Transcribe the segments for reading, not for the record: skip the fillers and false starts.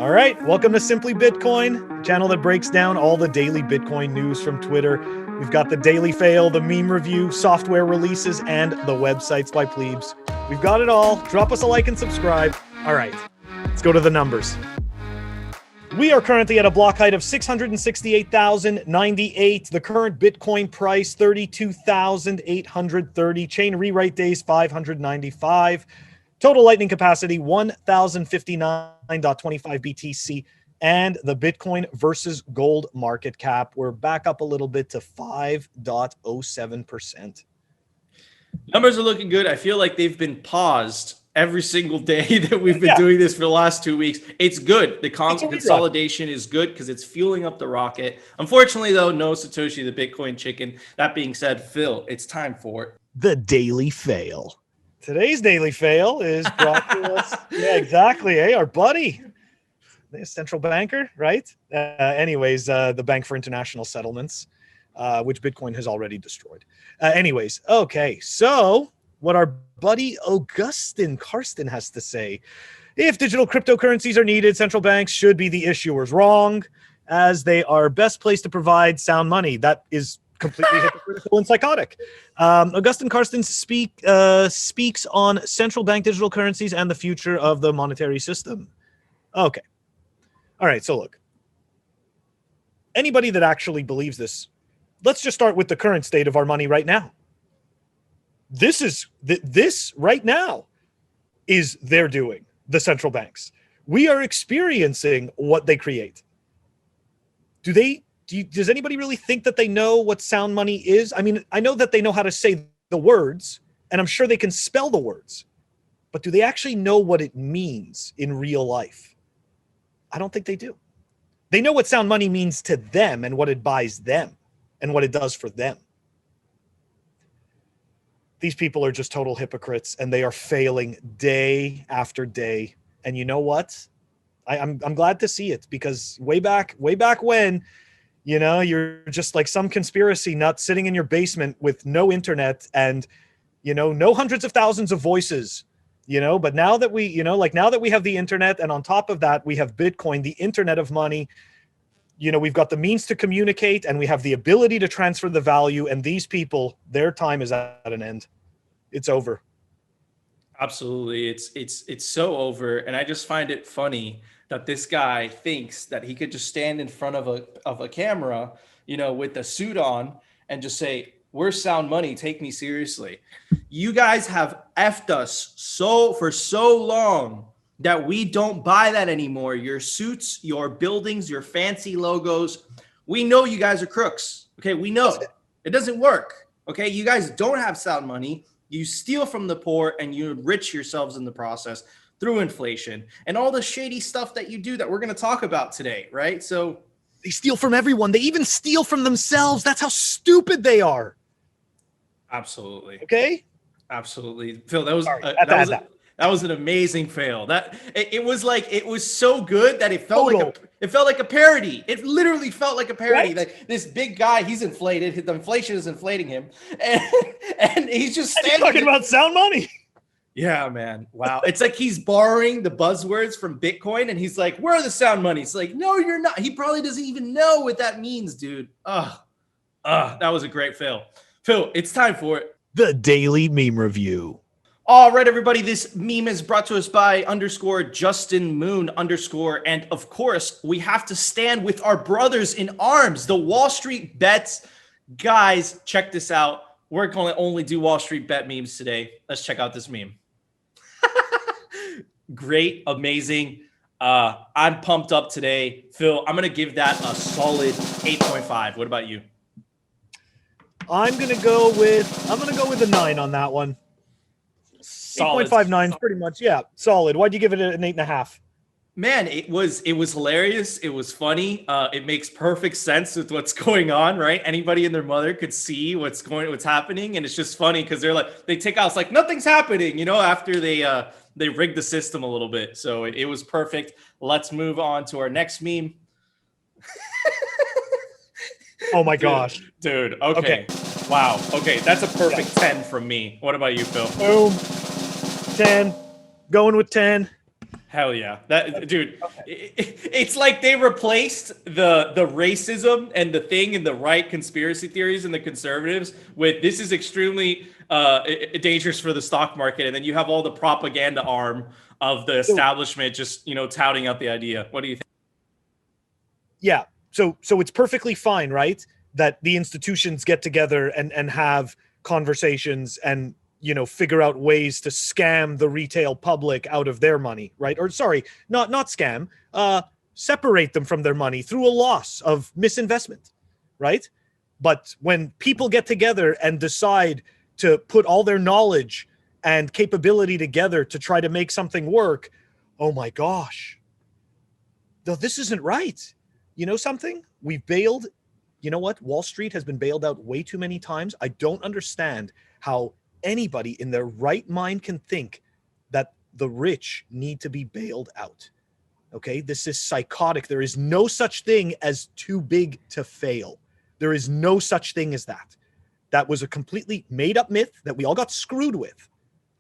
All right, welcome to Simply Bitcoin, a channel that breaks down all the daily Bitcoin news from Twitter. We've got the daily fail, the meme review, software releases, and the websites by plebes. We've got it all. Drop us a like and subscribe. All right, let's go to the numbers. We are currently at a block height of 668,098. The current Bitcoin price, 32,830. Chain rewrite days, 595. Total Lightning capacity, 1,059.25 BTC. And the Bitcoin versus gold market cap, we're back up a little bit to 5.07%. Numbers are looking good. I feel like they've been paused every single day that we've been doing this for the last 2 weeks. It's good. The consolidation is good because it's fueling up the rocket. Unfortunately, though, no Satoshi, the Bitcoin chicken. That being said, Phil, it's time for the daily fail. Today's daily fail is brought to us. Yeah, exactly. Hey, our buddy, the central banker, right? Anyways, the Bank for International Settlements, which Bitcoin has already destroyed. Anyways, okay. So what our buddy Augustin Karsten has to say: if digital cryptocurrencies are needed, central banks should be the issuers. Wrong, as they are best placed to provide sound money. That is completely hypocritical and psychotic. Augustin Karsten speaks on central bank digital currencies and the future of the monetary system. Okay. All right. So look, anybody that actually believes this, let's just start with the current state of our money right now. This right now is their doing, the central banks. We are experiencing what they create. Does anybody really think that they know what sound money is? I mean, I know that they know how to say the words, and I'm sure they can spell the words, but do they actually know what it means in real life? I don't think they do. They know what sound money means to them and what it buys them and what it does for them. These people are just total hypocrites, and they are failing day after day. And you know what? I'm glad to see it, because way back when, you know, you're just like some conspiracy nut sitting in your basement with no internet and, you know, no hundreds of thousands of voices, you know. But now that we, now that we have the internet, and on top of that, we have Bitcoin, the internet of money, you know, we've got the means to communicate, and we have the ability to transfer the value. And these people, their time is at an end. It's over. Absolutely. It's so over. And I just find it funny that this guy thinks that he could just stand in front of a camera, you know, with a suit on and just say, "We're sound money, take me seriously." You guys have effed us for so long that we don't buy that anymore. Your suits, your buildings, your fancy logos. We know you guys are crooks. Okay, we know it doesn't work. Okay, you guys don't have sound money. You steal from the poor and you enrich yourselves in the process through inflation and all the shady stuff that you do that we're going to talk about today, right? So they steal from everyone. They even steal from themselves. That's how stupid they are. Absolutely. Okay? Absolutely. Phil, that was an amazing fail. It was so good that it felt like a parody. It literally felt like a parody. Right? Like this big guy, he's inflated. The inflation is inflating him, and he's just talking about sound money. Yeah, man. Wow. It's like he's borrowing the buzzwords from Bitcoin, and he's like, "Where are the sound money?" It's like, no, you're not. He probably doesn't even know what that means, dude. That was a great fail. Phil, it's time for it. The daily meme review. All right, everybody. This meme is brought to us by _Justin Moon _ and of course, we have to stand with our brothers in arms, the Wallstreetbets guys. Check this out. We're going to only do Wallstreetbet memes today. Let's check out this meme. Great, amazing. I'm pumped up today, Phil. I'm going to give that a solid 8.5. What about you? I'm going to go with a 9 on that one. 8.59 is pretty much, yeah, solid. Why'd you give it an 8.5? Man, it was hilarious. It was funny. It makes perfect sense with what's going on, right? Anybody and their mother could see what's happening, and it's just funny because they take out, it's like nothing's happening, you know, after they rigged the system a little bit. So it was perfect. Let's move on to our next meme. Oh my gosh, dude. Okay. Wow. Okay, that's a perfect 10 from me. What about you, Phil? Boom. 10. Going with 10. Hell yeah. That dude, it's like they replaced the racism and the thing in the right conspiracy theories and the conservatives with this is extremely dangerous for the stock market. And then you have all the propaganda arm of the establishment just, touting out the idea. What do you think? Yeah. So it's perfectly fine, right? That the institutions get together and have conversations and figure out ways to scam the retail public out of their money, right? Or sorry, not scam, separate them from their money through a loss of misinvestment, right? But when people get together and decide to put all their knowledge and capability together to try to make something work, oh my gosh, no, this isn't right. You know something? We've bailed. You know what? Wall Street has been bailed out way too many times. I don't understand how anybody in their right mind can think that the rich need to be bailed out. Okay, this is psychotic. There is no such thing as too big to fail. There is no such thing as that. That was a completely made up myth that we all got screwed with.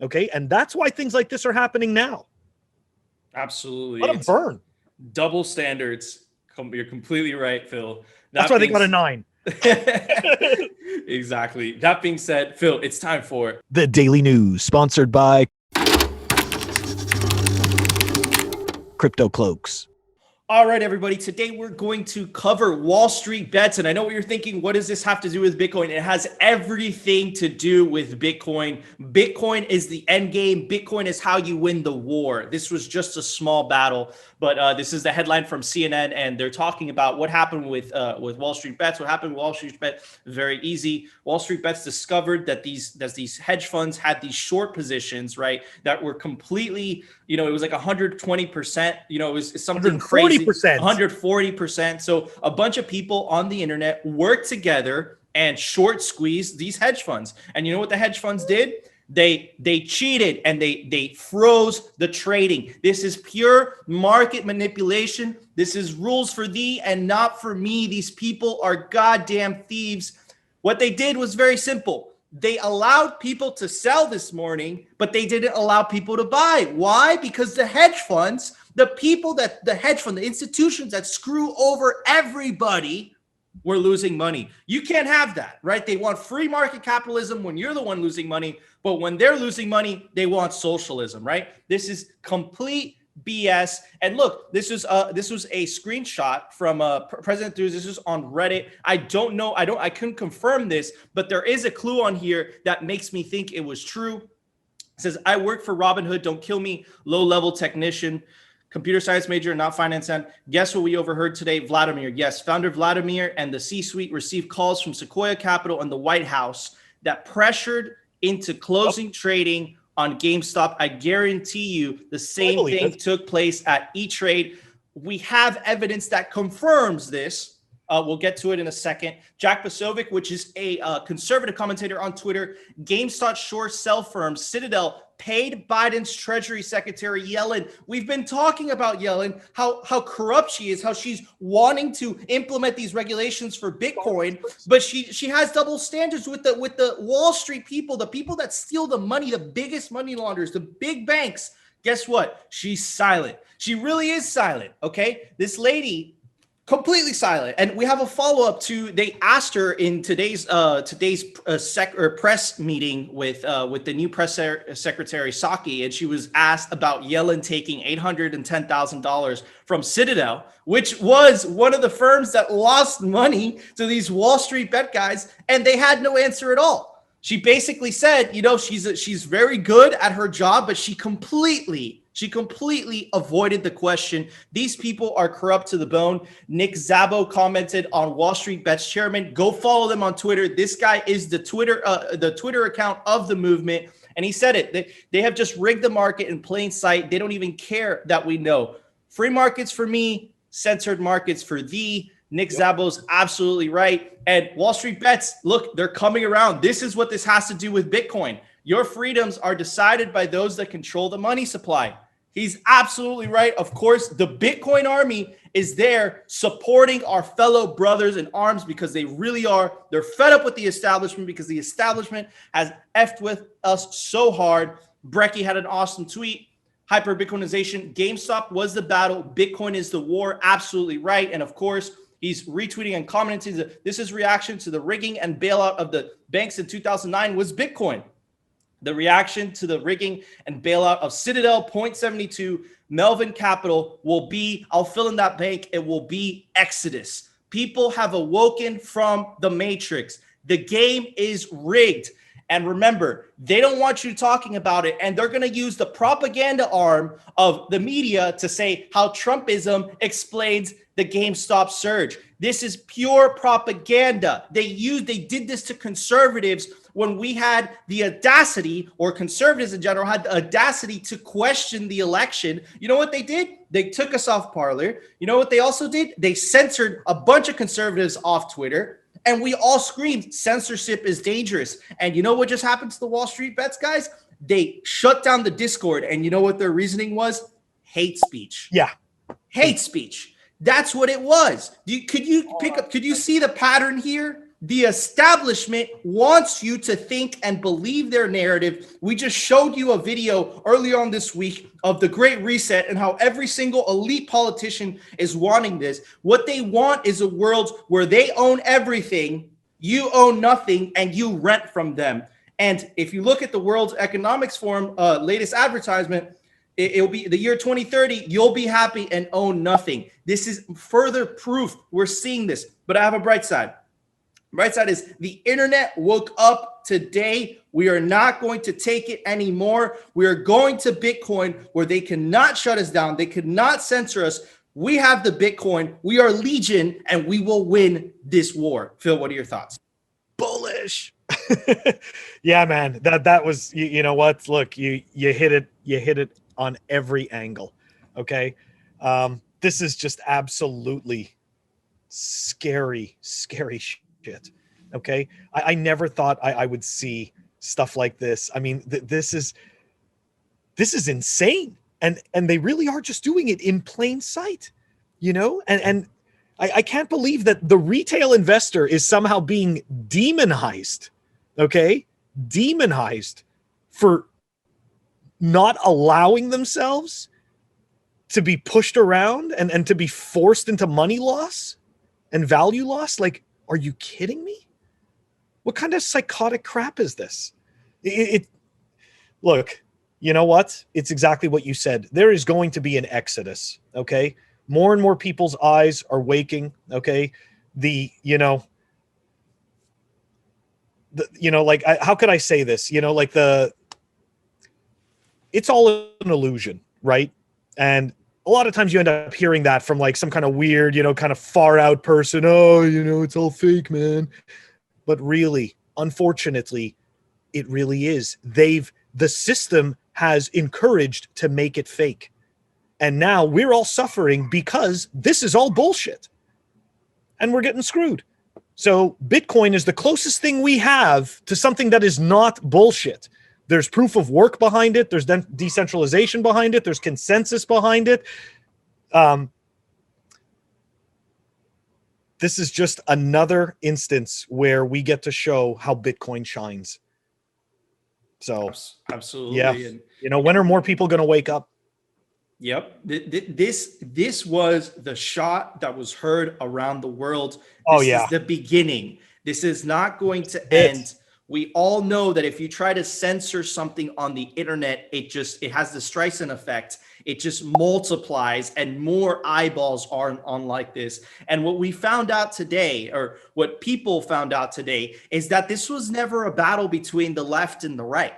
Okay, and that's why things like this are happening now. Absolutely. Let them burn. Double standards. You're completely right, Phil. That's why they got a 9. Exactly. That being said, Phil, it's time for the Daily News, sponsored by Crypto Cloaks. All right, everybody. Today we're going to cover Wall Street Bets. And I know what you're thinking. What does this have to do with Bitcoin? It has everything to do with Bitcoin. Bitcoin is the end game. Bitcoin is how you win the war. This was just a small battle, but this is the headline from CNN, and they're talking about what happened with Wall Street Bets. What happened with Wall Street Bets? Very easy. Wall Street Bets discovered that these hedge funds had these short positions, right, that were completely, it was like 120%. It was something crazy. 140%. So a bunch of people on the internet worked together and short squeezed these hedge funds. And you know what the hedge funds did? They cheated and they froze the trading. This is pure market manipulation. This is rules for thee and not for me. These people are goddamn thieves. What they did was very simple. They allowed people to sell this morning, but they didn't allow people to buy. Why? Because the hedge funds, the institutions that screw over everybody were losing money. You can't have that, right? They want free market capitalism when you're the one losing money, but when they're losing money, they want socialism, right? This is complete BS. And look, this was a screenshot from President Cruz. This is on Reddit. I don't know. I couldn't confirm this, but there is a clue on here that makes me think it was true. It says, I work for Robinhood. Don't kill me. Low-level technician. Computer science major, not finance. And guess what we overheard today? Vladimir. Yes, founder Vladimir and the C-suite received calls from Sequoia Capital and the White House that pressured into closing trading on GameStop. I guarantee you the same thing took place at E-Trade. We have evidence that confirms this. We'll get to it in a second. Jack Posobiec, which is a conservative commentator on Twitter, GameStop short sell firm Citadel paid Biden's Treasury Secretary Yellen. We've been talking about Yellen, how corrupt she is, how she's wanting to implement these regulations for Bitcoin, but she has double standards with the Wall Street people, the people that steal the money, the biggest money launderers, the big banks. Guess what? She's silent. She really is silent. Okay, this lady. Completely silent. And we have a follow-up to, they asked her in today's press meeting with the new press secretary Psaki, and she was asked about Yellen taking $810,000 from Citadel, which was one of the firms that lost money to these Wall Street bet guys, and they had no answer at all. She basically said, she's very good at her job, but she completely avoided the question. These people are corrupt to the bone. Nick Szabo commented on Wall Street Bets chairman. Go follow them on Twitter. This guy is the Twitter account of the movement. And he said it. They have just rigged the market in plain sight. They don't even care that we know. Free markets for me, censored markets for thee. Nick Szabo's absolutely right. And Wall Street Bets, look, they're coming around. This is what this has to do with Bitcoin. Your freedoms are decided by those that control the money supply. He's absolutely right. Of course, the Bitcoin army is there supporting our fellow brothers in arms because they really are. They're fed up with the establishment because the establishment has effed with us so hard. Brecky had an awesome tweet. hyper Bitcoinization. GameStop was the battle. Bitcoin is the war. Absolutely right. And of course, he's retweeting and commenting that this is reaction to the rigging and bailout of the banks in 2009 was Bitcoin. The reaction to the rigging and bailout of Citadel, Point72, Melvin Capital will be, I'll fill in that bank, it will be Exodus. People have awoken from the matrix. The game is rigged. And remember, they don't want you talking about it. And they're going to use the propaganda arm of the media to say how Trumpism explains the GameStop surge. This is pure propaganda. They did this to conservatives when we had the audacity, or conservatives in general had the audacity to question the election. You know what they did? They took us off Parler. You know what they also did? They censored a bunch of conservatives off Twitter. And we all screamed, censorship is dangerous. And you know what just happened to the Wall Street Bets guys? They shut down the Discord. And you know what their reasoning was? Hate speech. Yeah. Hate speech. That's what it was. Could you see the pattern here? The establishment wants you to think and believe their narrative. We just showed you a video earlier on this week of the Great Reset and how every single elite politician is wanting this. What they want is a world where they own everything, you own nothing, and you rent from them. And if you look at the World Economics Forum latest advertisement, it'll be the year 2030, you'll be happy and own nothing. This is further proof we're seeing this. But I have a bright side. Right side is the internet woke up today. We are not going to take it anymore. We are going to Bitcoin where they cannot shut us down. They cannot censor us. We have the Bitcoin. We are Legion, and we will win this war. Phil, what are your thoughts? Bullish. Yeah, man. That was, you know what? Look, you hit it on every angle. Okay. This is just absolutely scary shit. Okay. I never thought I would see stuff like this. I mean, this is insane. And they really are just doing it in plain sight, you know? And I can't believe that the retail investor is somehow being demonized. Okay. Demonized for not allowing themselves to be pushed around and to be forced into money loss and value loss. Like, are you kidding me? What kind of psychotic crap is this? Look, you know what? It's exactly what you said. There is going to be an exodus, okay? More and more people's eyes are waking, okay? How could I say this? It's all an illusion, right? And a lot of times you end up hearing that from like some kind of weird, kind of far out person. Oh, it's all fake, man. But really, unfortunately, it really is. The system has encouraged to make it fake. And now we're all suffering because this is all bullshit. And we're getting screwed. So Bitcoin is the closest thing we have to something that is not bullshit. There's proof of work behind it. There's decentralization behind it. There's consensus behind it. This is just another instance where we get to show how Bitcoin shines. So, absolutely. Yeah. When are more people going to wake up? Yep. This was the shot that was heard around the world. This is the beginning. This is not going to end. We all know that if you try to censor something on the internet, it has the Streisand effect. It just multiplies and more eyeballs are on like this. And what we found out today, or what people found out today, is that this was never a battle between the left and the right.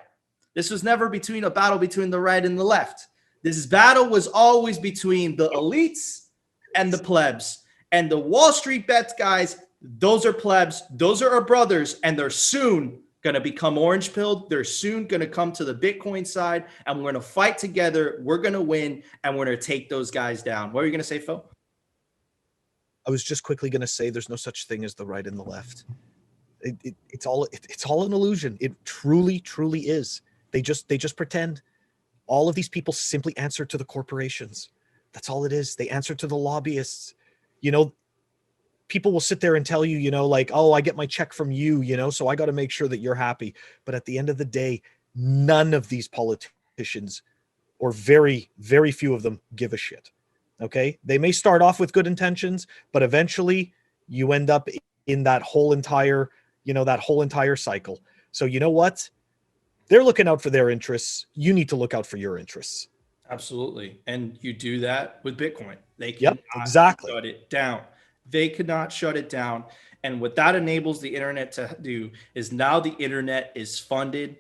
This was never a battle between the right and the left. This battle was always between the elites and the plebs. And the Wall Street Bets guys, those are plebs, those are our brothers, and they're soon going to become orange pilled. They're soon going to come to the Bitcoin side, and we're going to fight together. We're going to win, and we're going to take those guys down. What are you going to say, Phil? I was just quickly going to say there's no such thing as the right and the left. It's all an illusion. It truly is. They just pretend. All of these people simply answer to the corporations. That's all it is. They answer to the lobbyists. People will sit there and tell you, oh, I get my check from you, so I got to make sure that you're happy. But at the end of the day, none of these politicians or very, very few of them give a shit. Okay. They may start off with good intentions, but eventually you end up in that whole entire cycle. So you know what? They're looking out for their interests. You need to look out for your interests. Absolutely. And you do that with Bitcoin. They Yep, cannot exactly. shut it down. They could not shut it down. And what that enables the internet to do is now the internet is funded.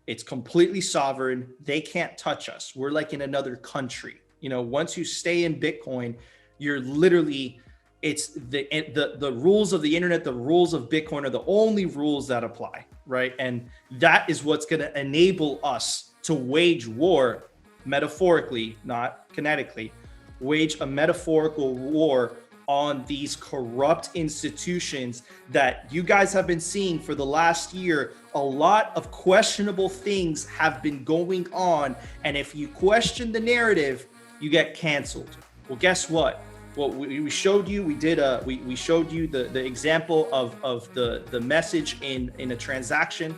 It's completely sovereign. They can't touch us. We're like in another country. You know, once you stay in Bitcoin, you're literally, it's the rules of the internet, the rules of Bitcoin are the only rules that apply, right? And that is what's going to enable us to wage war, metaphorically, not kinetically, wage a metaphorical war on these corrupt institutions that you guys have been seeing for the last year. A lot of questionable things have been going on. And if you question the narrative, you get canceled. Well, guess what? Well, we showed you, we showed you the example of the message in a transaction.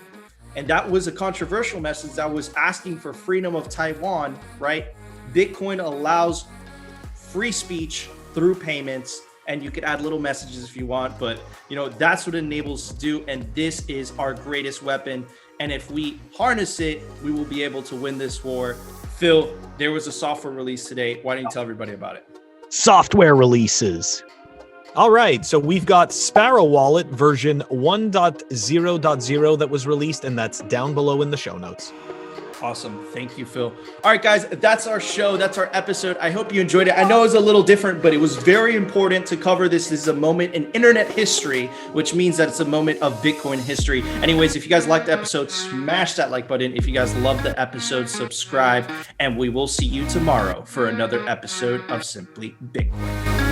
And that was a controversial message that was asking for freedom of Taiwan, right? Bitcoin allows free speech through payments, and you could add little messages if you want, but you know, that's what it enables to do. And this is our greatest weapon. And if we harness it, we will be able to win this war. Phil, there was a software release today. Why don't you tell everybody about it? Software releases. All right, so we've got Sparrow Wallet version 1.0.0 that was released, and that's down below in the show notes. Awesome. Thank you, Phil. All right, guys, that's our show. That's our episode. I hope you enjoyed it. I know it was a little different, but it was very important to cover this. This is a moment in internet history, which means that it's a moment of Bitcoin history. Anyways, if you guys liked the episode, smash that like button. If you guys love the episode, subscribe, and we will see you tomorrow for another episode of Simply Bitcoin.